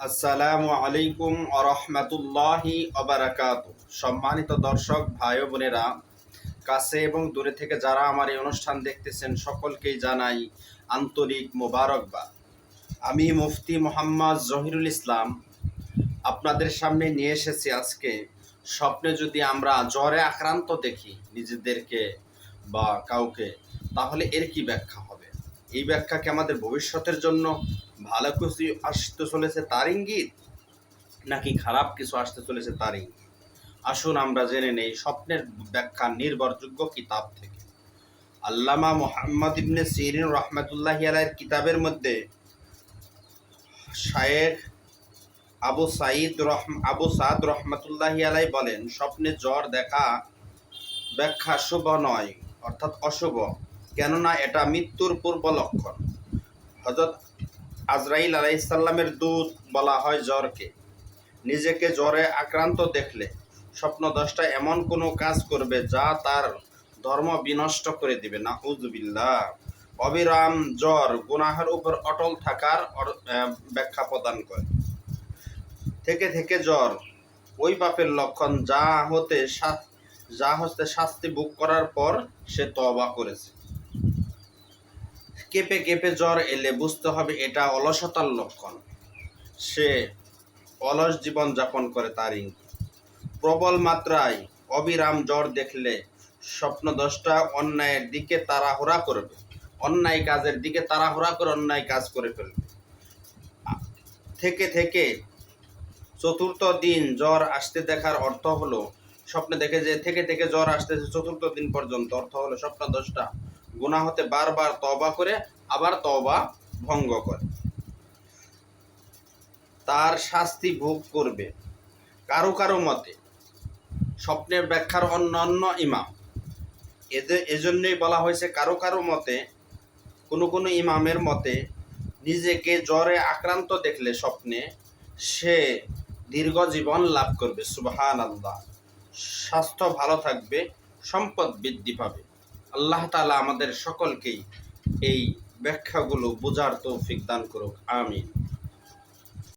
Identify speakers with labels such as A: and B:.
A: আসসালামু আলাইকুম আরহামাতুল্লাহি ওবারাকাতুহু। সম্মানিত দর্শক ভাই ও বোনেরা, কাছে এবং দূরে থেকে যারা আমার এই অনুষ্ঠান দেখতেছেন সকলকেই জানাই আন্তরিক মোবারকবাদ। আমি মুফতি মোহাম্মদ জহিরুল ইসলাম আপনাদের সামনে নিয়ে এসেছি আজকে। স্বপ্নে যদি আমরা জ্বরে আক্রান্ত দেখি নিজেদেরকে বা কাউকে, তাহলে এর কি ব্যাখ্যা হবে? এই ব্যাখ্যা কি আমাদের ভবিষ্যতের জন্য ভালো কিছু আসতে চলেছে তার ইঙ্গিত, নাকি খারাপ কিছু আসতে চলেছে তার ইঙ্গিত? আসুন আমরা জেনে নেই স্বপ্নের ব্যাখ্যা নির্ভরযোগ্য কিতাব থেকে। আল্লামা মুহাম্মদ ইবনে সিরিন রহমাতুল্লাহি আলাইহির কিতাবের মধ্যে শায়েখ আবু সাদ রহমাতুল্লাহি আলাই বলেন, স্বপ্নে জ্বর দেখা ব্যাখ্যা শুভ নয়, অর্থাৎ অশুভ, কেননা এটা মৃত্যুর পূর্ব লক্ষণ। হযরত আজরাইল আলাইহিস সালামের দূত বলা হয় জ্বরকে। নিজেকে জ্বরে আক্রান্ত দেখলে স্বপ্নদ্রষ্টা এমন কোনো কাজ করবে যা তার ধর্ম বিনষ্ট করে দিবে, নাউযুবিল্লাহ। অবিরাম জ্বর গুনাহের উপর অটল থাকার ব্যাখ্যা প্রদান করে। থেকে থেকে জ্বর ওই পাপের লক্ষণ যা হতে শাস্তি ভোগ করার পর সে তওবা করেছে। কেঁপে কেঁপে জ্বর এলে বুঝতে হবে এটা অলসতার লক্ষণ, সে অলস জীবন যাপন করে তার ইঙ্গিত। প্রবল মাত্রায় অবিরাম জ্বর দেখলে স্বপ্নদ্রষ্টা অন্যায়ের দিকে তাড়াহুড়া করবে, অন্যায় কাজের দিকে তাড়াহুড়া করে অন্যায় কাজ করে ফেলবে। থেকে থেকে চতুর্থ দিন জ্বর আসতে দেখার অর্থ হলো, স্বপ্নে দেখে যে থেকে থেকে জ্বর আসতেছে চতুর্থ দিন পর্যন্ত, অর্থ হলো স্বপ্নদ্রষ্টা গুনাহ হতে বারবার তওবা করে আবার তওবা ভঙ্গ করে, তার শাস্তি ভোগ করবে। কারো কারো মতে স্বপ্নের ব্যাখ্যার অন্যান্য ইমাম, এজন্যই বলা হয়েছে কারো কারো মতে, কোনো ইমামের মতে নিজেকে জ্বরে আক্রান্ত দেখলে স্বপ্নে সে দীর্ঘ জীবন লাভ করবে, সুবহানাল্লাহ, স্বাস্থ্য ভালো থাকবে, সম্পদ বৃদ্ধি পাবে। আল্লাহ তাআলা আমাদের সকলকেই এই ব্যাখ্যাগুলো বোঝার তৌফিক দান করুক, আমিন।